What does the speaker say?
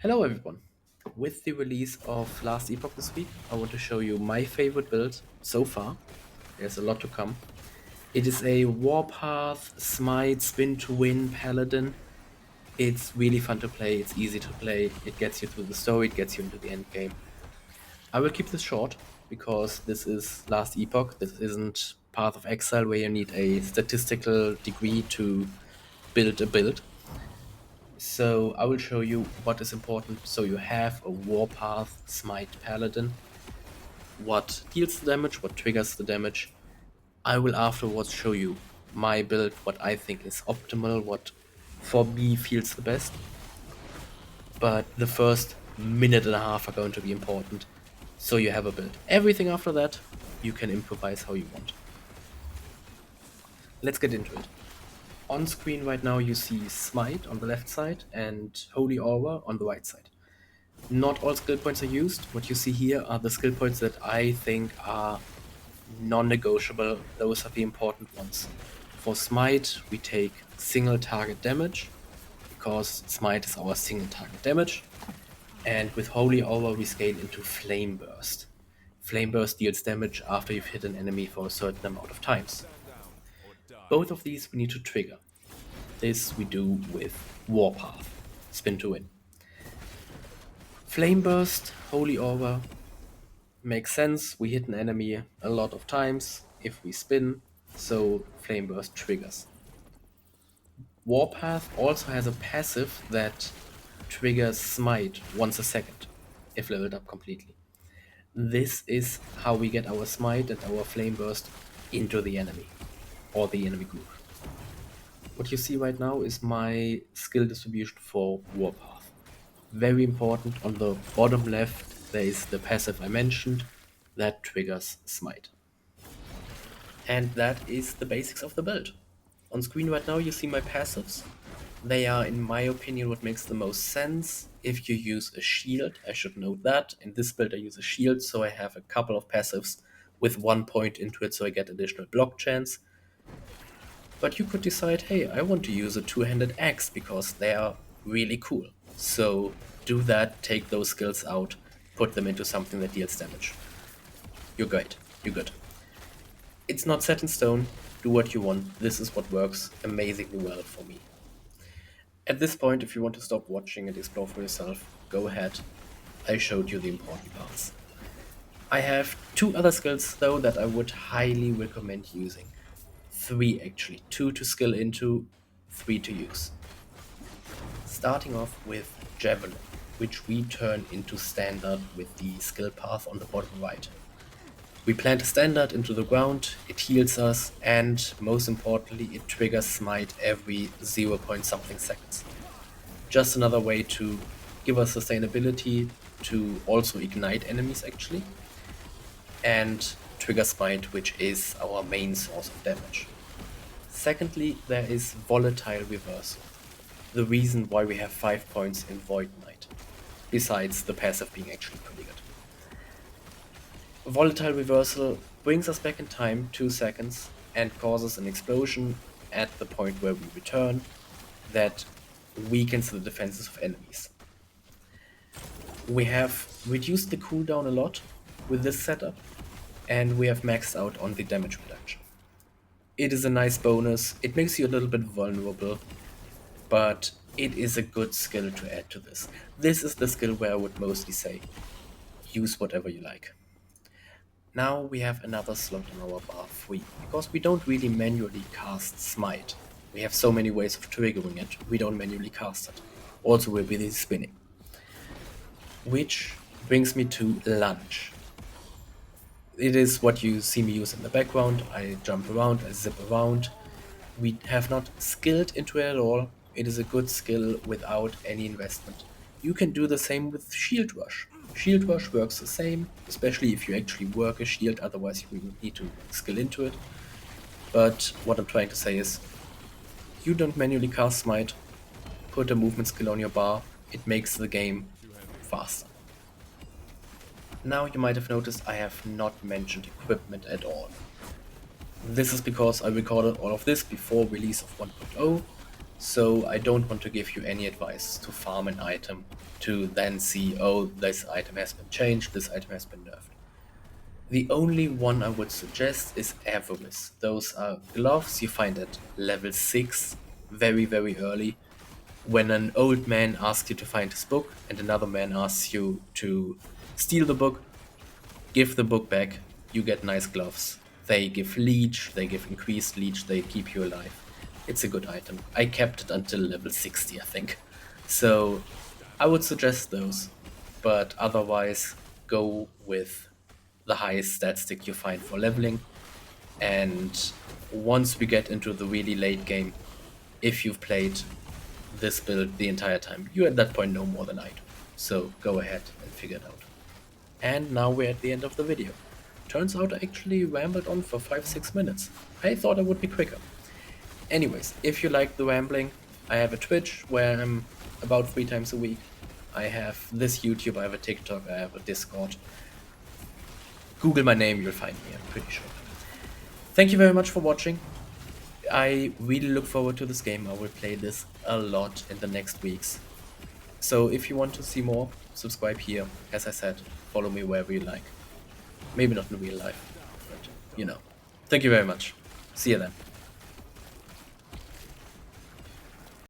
Hello everyone! With the release of last Epoch this week, I want to show you my favorite build so far. There's a lot to come. It is a Warpath, Smite, Spin2Win Paladin. It's really fun to play, it's easy to play, it gets you through the story, it gets you into the end game. I will keep this short because this is last Epoch. This isn't Path of Exile where you need a statistical degree to build a build. So I will show you what is important. So you have a Warpath Smite Paladin. What deals the damage, what triggers the damage. I will afterwards show you my build, what I think is optimal, what for me feels the best. But the first minute and a half are going to be important. So you have a build. Everything after that, you can improvise how you want. Let's get into it. On screen right now you see Smite on the left side and Holy Aura on the right side. Not all skill points are used. What you see here are the skill points that I think are non-negotiable. Those are the important ones. For Smite, we take single target damage, because Smite is our single target damage. And with Holy Aura, we scale into Flame Burst. Flame Burst deals damage after you've hit an enemy for a certain amount of times. Both of these we need to trigger. This we do with Warpath, Spin2Win. Flame Burst, Holy Aura, makes sense. We hit an enemy a lot of times if we spin, so Flame Burst triggers. Warpath also has a passive that triggers Smite once a second, if leveled up completely. This is how we get our Smite and our Flame Burst into the enemy, or the enemy group. What you see right now is my skill distribution for Warpath. Very important, on the bottom left there is the passive I mentioned that triggers Smite. And that is the basics of the build. On screen right now you see my passives. They are, in my opinion, what makes the most sense. If you use a shield, I should note that. In this build I use a shield, so I have a couple of passives with 1 point into it, so I get additional block chance. But you could decide, hey, I want to use a two-handed axe because they are really cool. So do that, take those skills out, put them into something that deals damage. You're great, you're good. It's not set in stone, do what you want, this is what works amazingly well for me. At this point, if you want to stop watching and explore for yourself, go ahead. I showed you the important parts. I have 2 other skills though that I would highly recommend using. 3 actually, 2 to skill into, 3 to use. Starting off with Javelin, which we turn into standard with the skill path on the bottom right. We plant a standard into the ground, it heals us, and most importantly, it triggers Smite every 0 point something seconds. Just another way to give us sustainability, to also ignite enemies actually, and trigger Smite, which is our main source of damage. Secondly, there is Volatile Reversal, the reason why we have 5 points in Void Knight, besides the passive being actually pretty good. Volatile Reversal brings us back in time 2 seconds and causes an explosion at the point where we return that weakens the defenses of enemies. We have reduced the cooldown a lot with this setup, and we have maxed out on the damage reduction. It is a nice bonus, it makes you a little bit vulnerable, but it is a good skill to add to this. This is the skill where I would mostly say, use whatever you like. Now we have another slot on our bar free, because we don't really manually cast Smite. We have so many ways of triggering it, we don't manually cast it. Also we're busy spinning. Which brings me to Lunge. It is what you see me use in the background. I jump around, I zip around. We have not skilled into it at all. It is a good skill without any investment. You can do the same with Shield Rush. Shield Rush works the same, especially if you actually work a shield, otherwise you will need to skill into it. But what I'm trying to say is, you don't manually cast Smite, put a movement skill on your bar, it makes the game faster. Now you might have noticed I have not mentioned equipment at all. This is because I recorded all of this before release of 1.0, So I don't want to give you any advice to farm an item to then see, oh, this item has been changed, this item has been nerfed. The only one I would suggest is Avarice. Those are gloves you find at level 6, very, very early, when an old man asks you to find his book and another man asks you to steal the book, give the book back, you get nice gloves. They give leech, they give increased leech, they keep you alive. It's a good item. I kept it until level 60, I think. So I would suggest those, but otherwise go with the highest stat stick you find for leveling. And once we get into the really late game, if you've played this build the entire time, you at that point know more than I do. So go ahead and figure it out. And now we're at the end of the video. Turns out I actually rambled on for 5-6 minutes. I thought I would be quicker. Anyways, if you like the rambling, I have a Twitch where I'm about 3 times a week. I have this YouTube, I have a TikTok, I have a Discord. Google my name, you'll find me, I'm pretty sure. Thank you very much for watching. I really look forward to this game. I will play this a lot in the next weeks. So if you want to see more, subscribe here. As I said, follow me wherever you like. Maybe not in real life, but you know. Thank you very much. See you then.